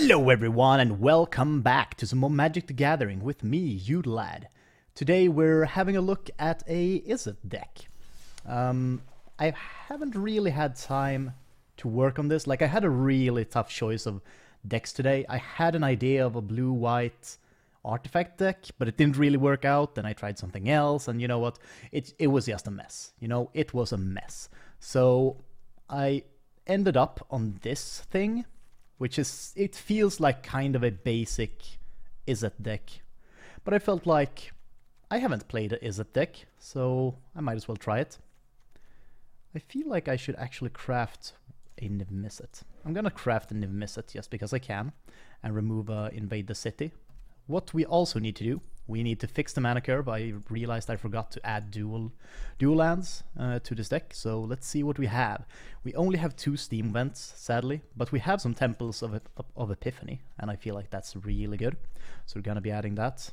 Hello everyone and welcome back to some more Magic the Gathering with me, Udalad. Today we're having a look at a Izzet deck. I haven't really had time to work on this. Like, I had a really tough choice of decks today. I had an idea of a blue-white artifact deck, but it didn't really work out. Then I tried something else, and you know what? It was just a mess. You know, it was a mess. So I ended up on this thing, which is, it feels like kind of a basic Izzet deck. But I felt like I haven't played an Izzet deck, so I might as well try it. I feel like I should actually craft a Niv-Mizzet. I'm gonna craft a Niv-Mizzet just because I can, and remove Invade the City. What we also need to do, we need to fix the mana curve. I realized I forgot to add dual lands to this deck, so let's see what we have. We only have 2 Steam Vents, sadly, but we have some Temples of Epiphany, and I feel like that's really good. So we're gonna be adding that.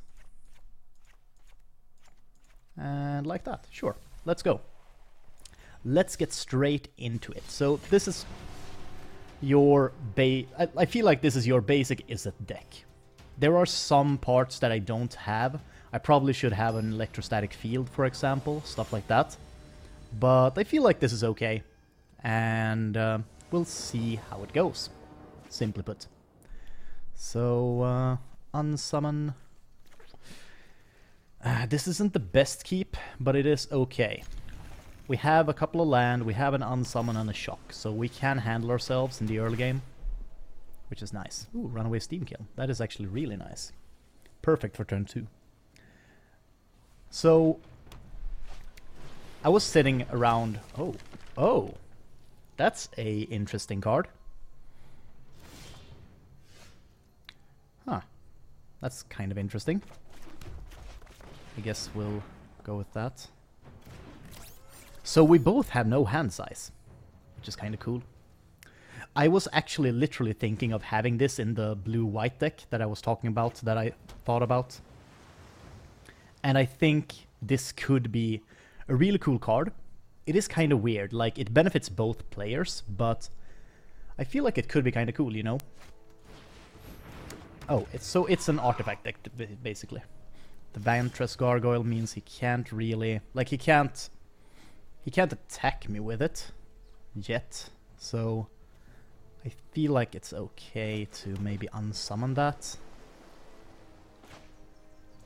And like that, sure, let's go. Let's get straight into it. So this is your I feel like this is your basic Izzet deck. There are some parts that I don't have. I probably should have an electrostatic field, for example, stuff like that. But I feel like this is okay. And we'll see how it goes, simply put. So, unsummon. This isn't the best keep, but it is okay. We have a couple of land, we have an unsummon and a shock, so we can handle ourselves in the early game. Which is nice. Ooh, Runaway Steam Kiln. That is actually really nice. Perfect for turn 2. So, I was sitting around... Oh, that's a interesting card. Huh. That's kind of interesting. I guess we'll go with that. So we both have no hand size, which is kind of cool. I was actually literally thinking of having this in the blue-white deck that I was talking about, that I thought about. And I think this could be a really cool card. It is kind of weird, like it benefits both players, but I feel like it could be kind of cool, you know? Oh, it's an artifact deck, basically. The Vantress Gargoyle means he can't really... Like, he can't attack me with it yet, so... I feel like it's okay to maybe unsummon that.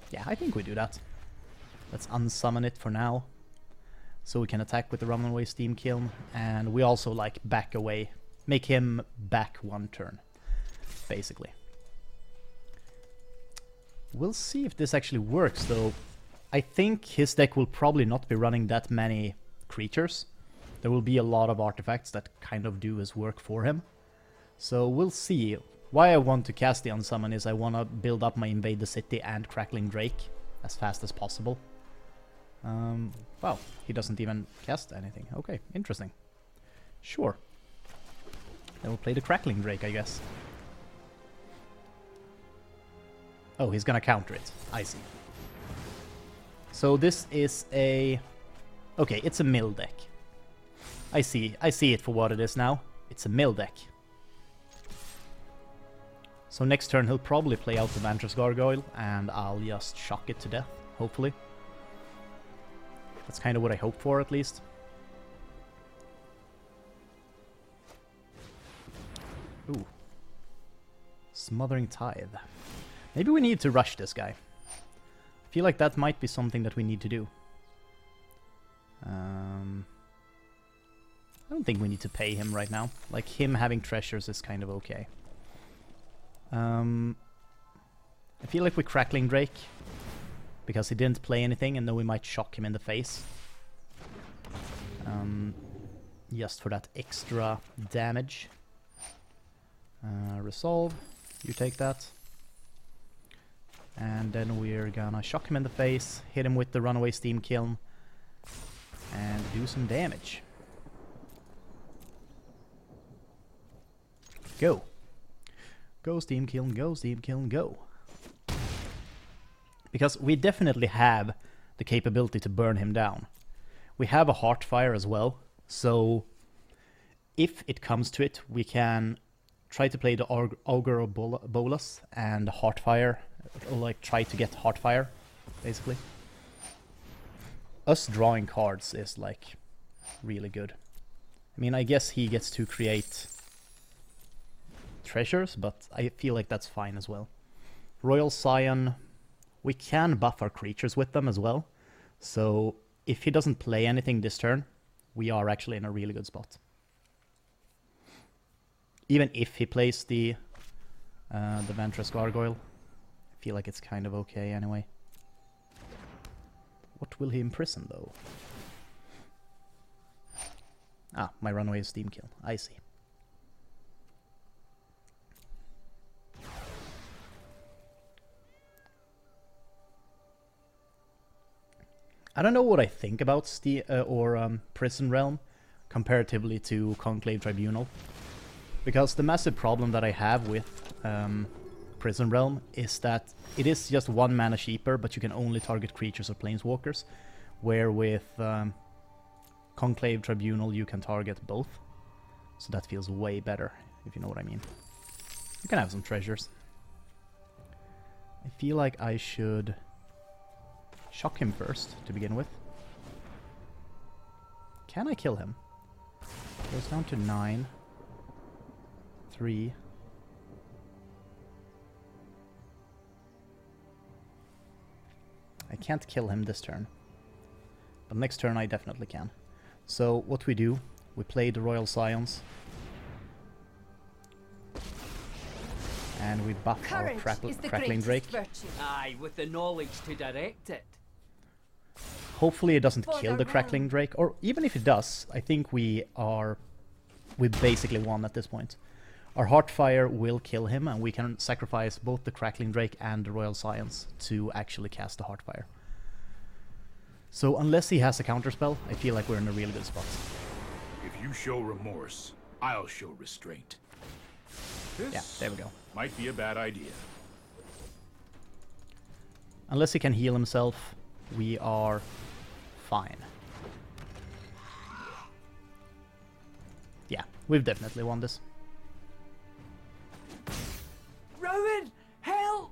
Yeah, I think we do that. Let's unsummon it for now. So we can attack with the Runaway Steam Kiln. And we also like back away. Make him back 1 turn, basically. We'll see if this actually works though. I think his deck will probably not be running that many creatures. There will be a lot of artifacts that kind of do his work for him. So we'll see. Why I want to cast the Unsummon is I want to build up my Invade the City and Crackling Drake as fast as possible. Wow, he doesn't even cast anything. Okay, interesting. Sure. Then we'll play the Crackling Drake, I guess. Oh, he's gonna counter it. I see. So this is a... Okay, it's a mill deck. I see it for what it is now. It's a mill deck. So next turn he'll probably play out the Vantress Gargoyle, and I'll just shock it to death, hopefully. That's kind of what I hope for, at least. Ooh. Smothering Tithe. Maybe we need to rush this guy. I feel like that might be something that we need to do. I don't think we need to pay him right now. Like, him having treasures is kind of okay. I feel like we're Crackling Drake, because he didn't play anything, and then we might shock him in the face. Just for that extra damage. Resolve, you take that. And then we're gonna shock him in the face, hit him with the Runaway Steam Kiln, and do some damage. Go. Go Steam Kiln, go Steam Kiln, go. Because we definitely have the capability to burn him down. We have a Heartfire as well, so if it comes to it, we can try to play the Augur of Bolas and Heartfire, or like try to get Heartfire, basically. Us drawing cards is like really good. I mean, I guess he gets to create treasures, but I feel like that's fine as well. Royal Scion, we can buff our creatures with them as well. So if he doesn't play anything this turn, we are actually in a really good spot. Even if he plays the Ventress Gargoyle, I feel like it's kind of okay anyway. What will he imprison though? Ah, my runaway is Steam Kill. I see. I don't know what I think about Prison Realm comparatively to Conclave Tribunal. Because the massive problem that I have with Prison Realm is that it is just 1 mana cheaper, but you can only target creatures or planeswalkers. Where with Conclave Tribunal you can target both. So that feels way better, if you know what I mean. You can have some treasures. I feel like I should shock him first, to begin with. Can I kill him? Goes down to 9. 3. I can't kill him this turn. But next turn I definitely can. So what we do, we play the Royal Scions. And we buff our Crackling Drake. Aye, with the knowledge to direct it. Hopefully it doesn't kill the Crackling Drake, or even if it does, I think we basically won at this point. Our Heartfire will kill him, and we can sacrifice both the Crackling Drake and the Royal Scions to actually cast the Heartfire. So unless he has a counterspell, I feel like we're in a really good spot. If you show remorse, I'll show restraint. This yeah, there we go. Might be a bad idea. Unless he can heal himself, we are fine. Yeah, we've definitely won this. Rowan, help!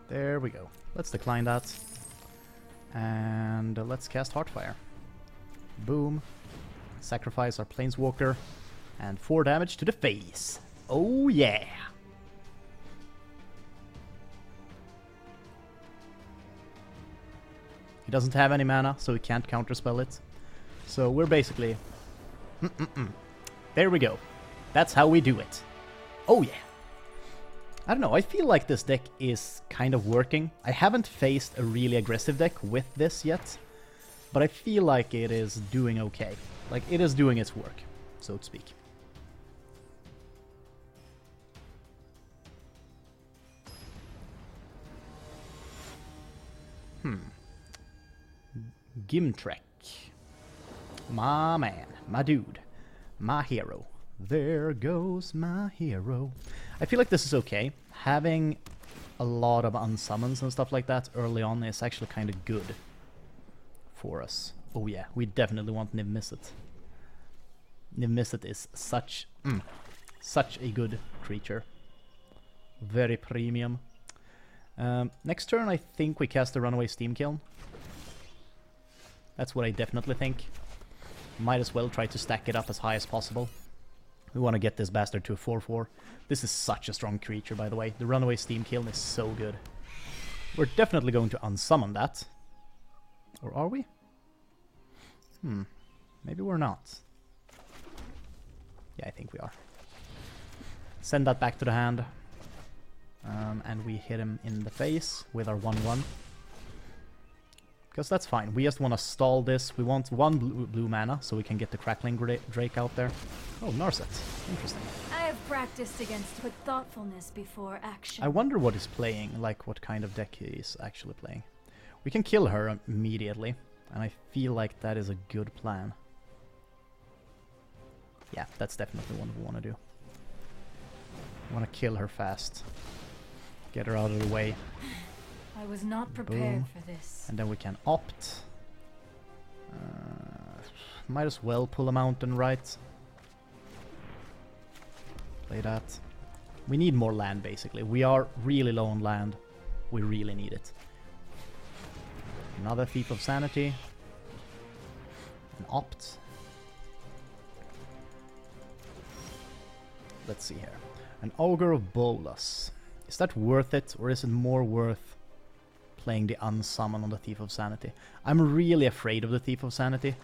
There we go. Let's decline that. And let's cast Heartfire. Boom. Sacrifice our Planeswalker. And 4 damage to the face. Oh yeah! He doesn't have any mana, so he can't counterspell it. So we're basically... There we go. That's how we do it. Oh yeah! I don't know, I feel like this deck is kind of working. I haven't faced a really aggressive deck with this yet, but I feel like it is doing okay. Like, it is doing its work, so to speak. Gimtrek. My man, my dude, my hero. There goes my hero. I feel like this is okay. Having a lot of unsummons and stuff like that early on is actually kind of good for us. Oh yeah, we definitely want Niv Mizzet. Niv Mizzet is such a good creature. Very premium. Next turn I think we cast the Runaway Steam Kiln. That's what I definitely think. Might as well try to stack it up as high as possible. We want to get this bastard to a 4/4. This is such a strong creature, by the way. The Runaway Steam Kiln is so good. We're definitely going to unsummon that. Or are we? Maybe we're not. Yeah, I think we are. Send that back to the hand. And we hit him in the face with our 1/1. Because that's fine. We just want to stall this. We want 1 blue mana so we can get the Crackling Drake out there. Oh, Narset. Interesting. I have practiced against with thoughtfulness before action. I wonder what he's playing, like what kind of deck he is actually playing. We can kill her immediately, and I feel like that is a good plan. Yeah, that's definitely what we want to do. We want to kill her fast. Get her out of the way. I was not prepared for this. And then we can opt. Might as well pull a mountain, right? Play that. We need more land, basically. We are really low on land. We really need it. Another Thief of Sanity. An Opt. Let's see here. An Ogre of Bolas. Is that worth it, or is it more worth playing the Unsummon on the Thief of Sanity? I'm really afraid of the Thief of Sanity.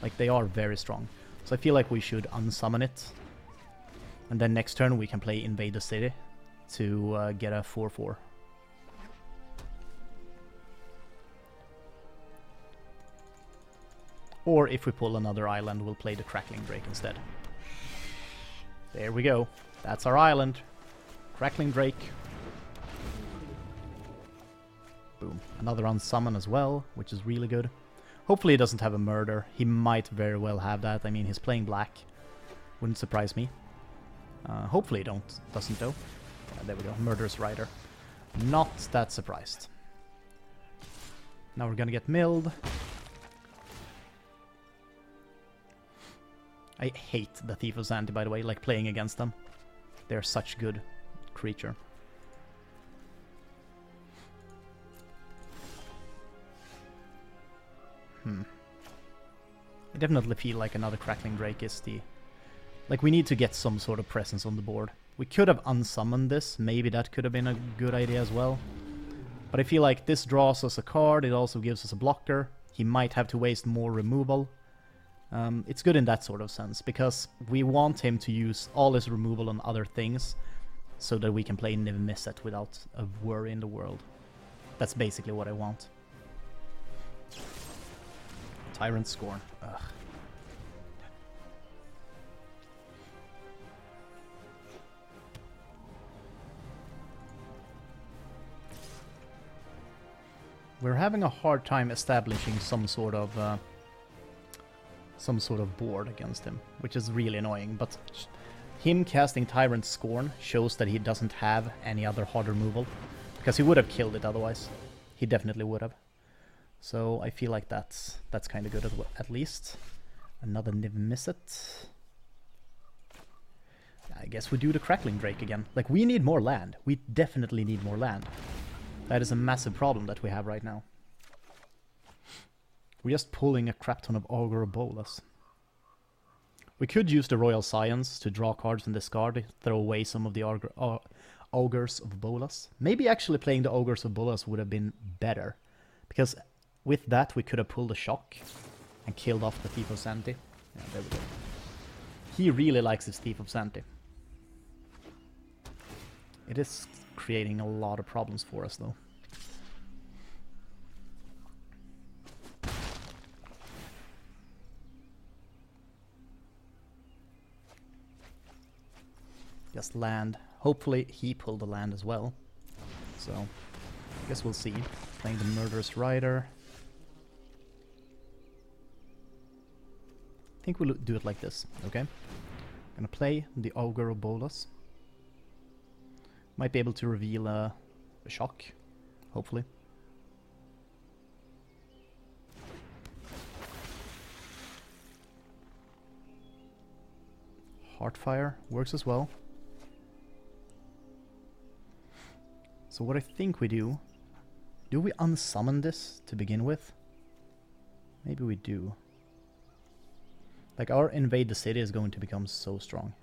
Like, they are very strong. So I feel like we should unsummon it. And then next turn we can play Invade the City to get a 4/4. Or if we pull another island, we'll play the Crackling Drake instead. There we go. That's our island. Crackling Drake. Boom. Another unsummon as well, which is really good. Hopefully he doesn't have a murder. He might very well have that. I mean, he's playing black. Wouldn't surprise me. Hopefully he doesn't though. There we go. Murderous Rider. Not that surprised. Now we're gonna get milled. I hate the Thief of Sanity, by the way, like playing against them. They're such good creature. I definitely feel like another Crackling Drake is the... Like, we need to get some sort of presence on the board. We could have unsummoned this. Maybe that could have been a good idea as well. But I feel like this draws us a card. It also gives us a blocker. He might have to waste more removal. It's good in that sort of sense, because we want him to use all his removal on other things so that we can play Niv Mizzet without a worry in the world. That's basically what I want. Tyrant Scorn. Ugh. We're having a hard time establishing some sort of board against him, which is really annoying, but him casting Tyrant Scorn shows that he doesn't have any other hard removal, because he would have killed it otherwise. He definitely would have. So I feel like that's kind of good at least. Another Niv Mizzet. I guess we do the Crackling Drake again. Like, we need more land. We definitely need more land. That is a massive problem that we have right now. We're just pulling a crap ton of Ogre of Bolas. We could use the Royal Science to draw cards and discard, throw away some of the Ogres of Bolas. Maybe actually playing the Ogres of Bolas would have been better, because with that we could have pulled a Shock and killed off the Thief of Sanity. Yeah, there we go. He really likes his Thief of Sanity. It is creating a lot of problems for us though. Just land. Hopefully he pulled the land as well. So, I guess we'll see. Playing the Murderous Rider. I think we'll do it like this, okay? Gonna play the Ogre of Bolas. Might be able to reveal a Shock, hopefully. Heartfire works as well. So what I think we do we unsummon this to begin with? Maybe we do. Like, our Invade the City is going to become so strong.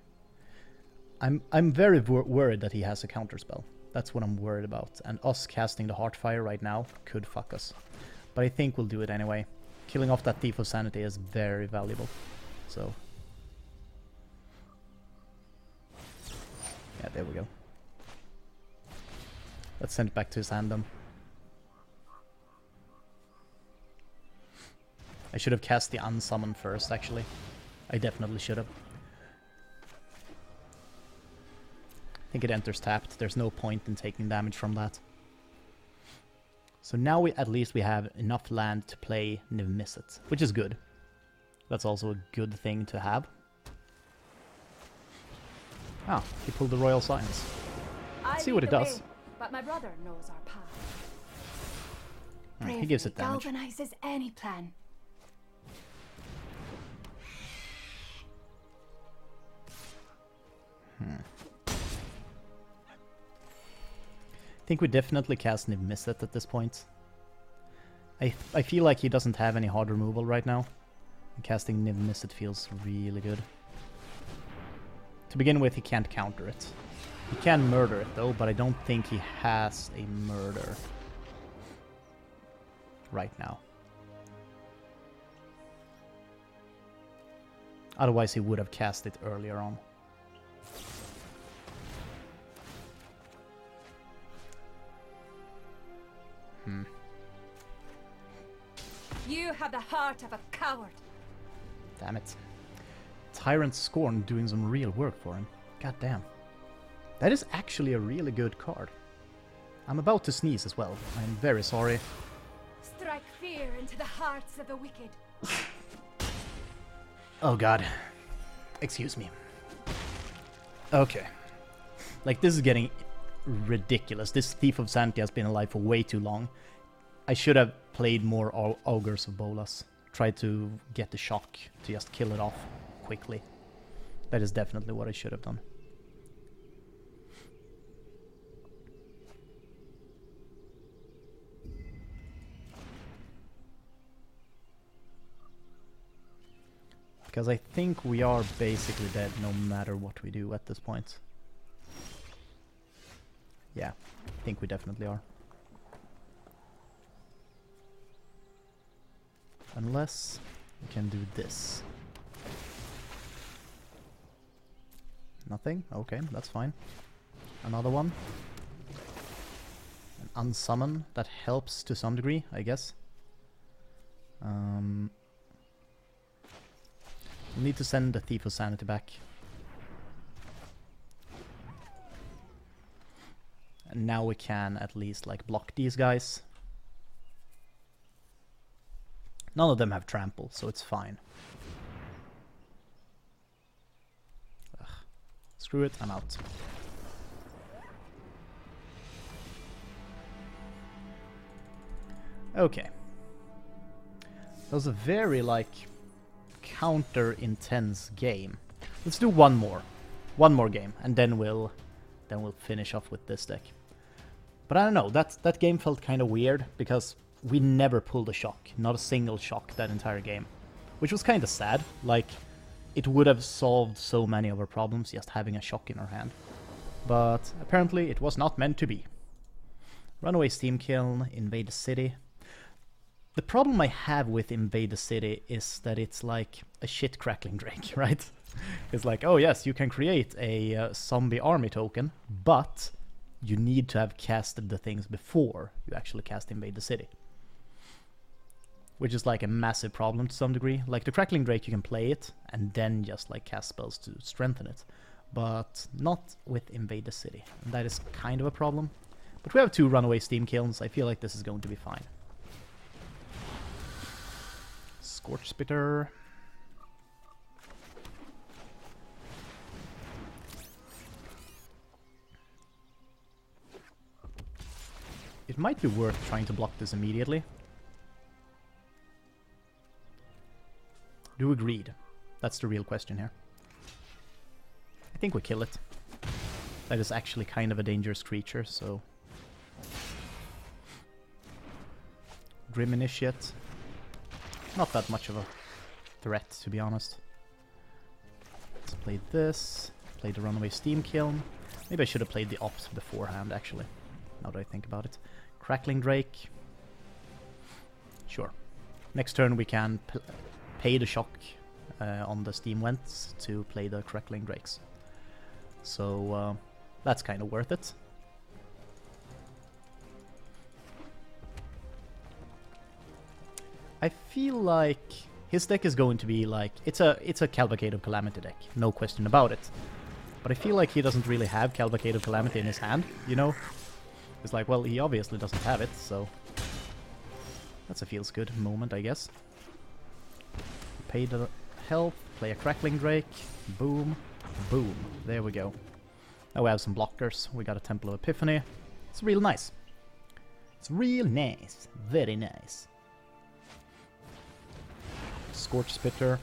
I'm very worried that he has a counterspell. That's what I'm worried about. And us casting the Heartfire right now could fuck us. But I think we'll do it anyway. Killing off that Thief of Sanity is very valuable. So... yeah, there we go. Let's send it back to his hand then. I should have cast the Unsummon first, actually. I definitely should have. I think it enters tapped. There's no point in taking damage from that. So now at least we have enough land to play Niv Mizzet, which is good. That's also a good thing to have. Ah, he pulled the Royal Science. Let's see what it does. But my brother knows our path. He gives it damage. Galvanizes any plan. think we definitely cast Niv Mizzet at this point. I feel like he doesn't have any hard removal right now. And casting Niv Mizzet feels really good. To begin with, he can't counter it. He can murder it though, but I don't think he has a murder right now. Otherwise he would have cast it earlier on. You have the heart of a coward. Damn it. Tyrant Scorn doing some real work for him. God damn. That is actually a really good card. I'm about to sneeze as well. I'm very sorry. Strike fear into the hearts of the wicked. Oh god. Excuse me. Okay. Like, this is getting ridiculous. This Thief of Sanity has been alive for way too long. I should have played more Augurs of Bolas. Tried to get the shock to just kill it off quickly. That is definitely what I should have done. Because I think we are basically dead no matter what we do at this point. Yeah, I think we definitely are. Unless we can do this. Nothing? Okay, that's fine. Another one. An unsummon. That helps to some degree, I guess. We'll need to send the Thief of Sanity back. And now we can at least like block these guys. None of them have trample, so it's fine. Ugh. Screw it, I'm out. Okay. That was a very, like, counter-intense game. Let's do one more. One more game, and then we'll finish off with this deck. But I don't know, that game felt kind of weird, because we never pulled a shock. Not a single shock that entire game. Which was kind of sad. Like, it would have solved so many of our problems just having a shock in our hand. But apparently it was not meant to be. Runaway Steam Kiln, Invade the City. The problem I have with Invade the City is that it's like a shit Crackling Drake, right? It's like, oh yes, you can create a zombie army token, but you need to have casted the things before you actually cast Invade the City. Which is like a massive problem to some degree. Like the Crackling Drake, you can play it and then just like cast spells to strengthen it. But not with Invade the City. And that is kind of a problem. But we have 2 Runaway Steam Kilns. I feel like this is going to be fine. Scorch Spitter. It might be worth trying to block this immediately. Do we greed? That's the real question here. I think we kill it. That is actually kind of a dangerous creature, so... Grim Initiate. Not that much of a threat, to be honest. Let's play this. Play the Runaway Steam Kiln. Maybe I should have played the Ops beforehand, actually. Now that I think about it. Crackling Drake. Sure. Next turn we can pay the shock on the Steam Wents to play the Crackling Drakes. So that's kind of worth it. I feel like his deck is going to be like it's a Cavalcade of Calamity deck, no question about it. But I feel like he doesn't really have Cavalcade of Calamity in his hand, you know? It's like, well, he obviously doesn't have it, so that's a feels good moment, I guess. Pay the health, play a Crackling Drake, boom, boom. There we go. Now we have some blockers. We got a Temple of Epiphany. It's real nice. It's real nice. Very nice. Scorch Spitter.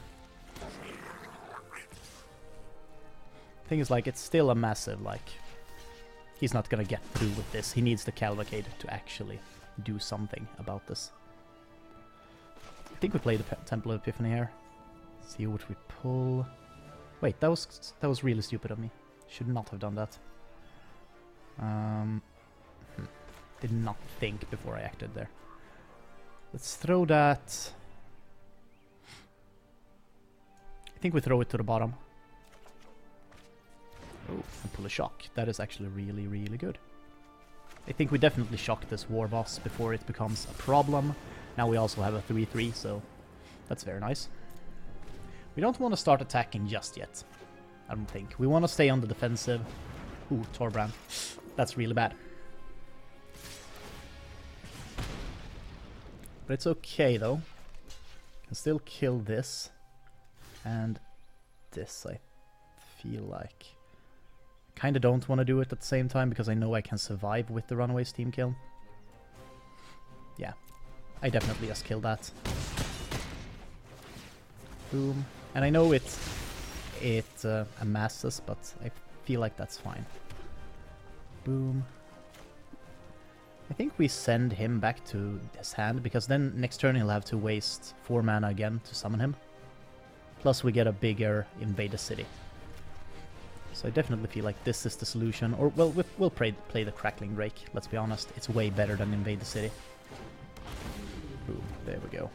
Thing is, like, it's still a massive, like, he's not gonna get through with this. He needs the Cavalcade to actually do something about this. I think we play the Temple of Epiphany here. See what we pull. Wait, that was really stupid of me. Should not have done that. Did not think before I acted there. Let's throw that. I think we throw it to the bottom. Oh, and pull a shock. That is actually really, really good. I think we definitely shock this war boss before it becomes a problem. Now we also have a 3-3, so that's very nice. We don't want to start attacking just yet, I don't think. We want to stay on the defensive. Ooh, Torbrand. That's really bad. But it's okay, though. Can still kill this. And this, I feel like. Kinda don't want to do it at the same time, because I know I can survive with the Runaway Steam kill. Yeah. I definitely just killed that. Boom. And I know it amasses, but I feel like that's fine. Boom. I think we send him back to his hand, because then next turn he'll have to waste 4 mana again to summon him. Plus we get a bigger Invade the City. So I definitely feel like this is the solution. Or, well, we'll play the Crackling Drake, let's be honest. It's way better than Invade the City. Boom, there we go.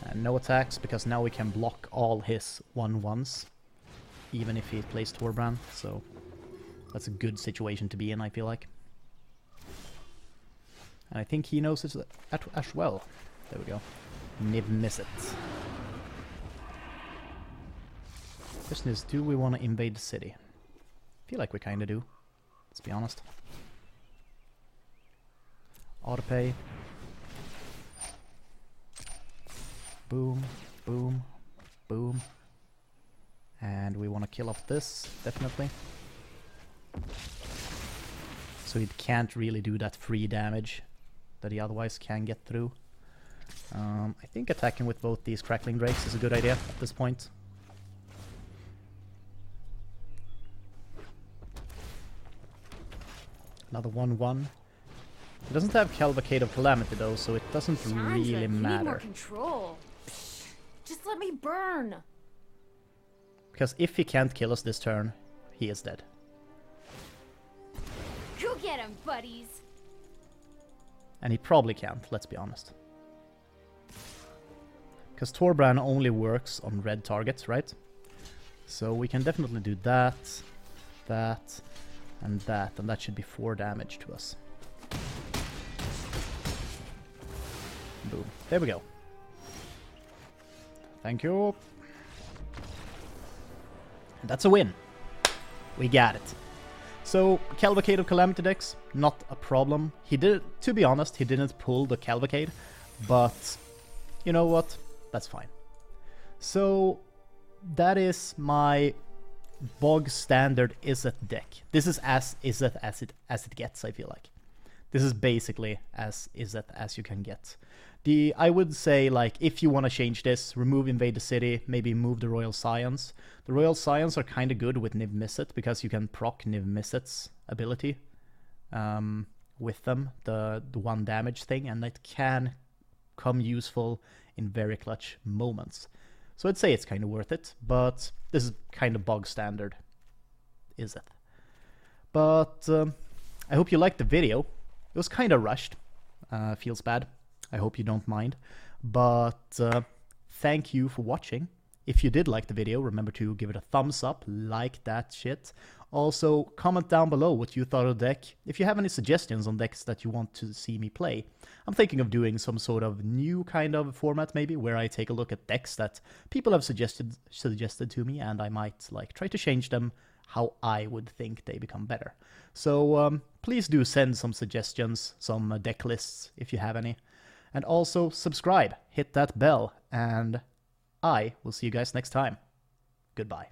And no attacks, because now we can block all his 1/1s. Even if he plays Torbrand, so that's a good situation to be in, I feel like. And I think he knows it as well. There we go. Niv-Mizzet. Question is, do we want to invade the city? I feel like we kinda do. Let's be honest. Autopay. Boom, boom, boom. And we want to kill off this, definitely. So it can't really do that free damage that he otherwise can get through. I think attacking with both these Crackling Drakes is a good idea at this point. Another 1/1. It doesn't have Cavalcade of Calamity though, so it doesn't really matter. You need more control. Just let me burn. Because if he can't kill us this turn, he is dead. Go get him, buddies. And he probably can't, let's be honest. Because Torbrand only works on red targets, right? So we can definitely do that, that, and that should be 4 damage to us. Boom. There we go. Thank you. And that's a win. We got it. So, Cavalcade of Calamity decks, not a problem. He did, to be honest, he didn't pull the Cavalcade, but you know what? That's fine. So, that is my bog standard Izzet deck. This is as Izzet as it gets, I feel like. This is basically as Izzet as you can get. I would say, like, if you want to change this, remove Invade the City, maybe move the Royal Scions. The Royal Scions are kind of good with Niv-Mizzet, because you can proc Niv-Mizzet's ability with them, the 1 damage thing, and it can come useful in very clutch moments. So I'd say it's kind of worth it, but this is kind of bog standard Izzet. But I hope you liked the video. It was kind of rushed. Feels bad. I hope you don't mind. But thank you for watching. If you did like the video, remember to give it a thumbs up, like that shit. Also, comment down below what you thought of the deck. If you have any suggestions on decks that you want to see me play. I'm thinking of doing some sort of new kind of format, maybe, where I take a look at decks that people have suggested to me, and I might like try to change them how I would think they become better. So please do send some suggestions, some deck lists, if you have any. And also subscribe, hit that bell, and I will see you guys next time. Goodbye.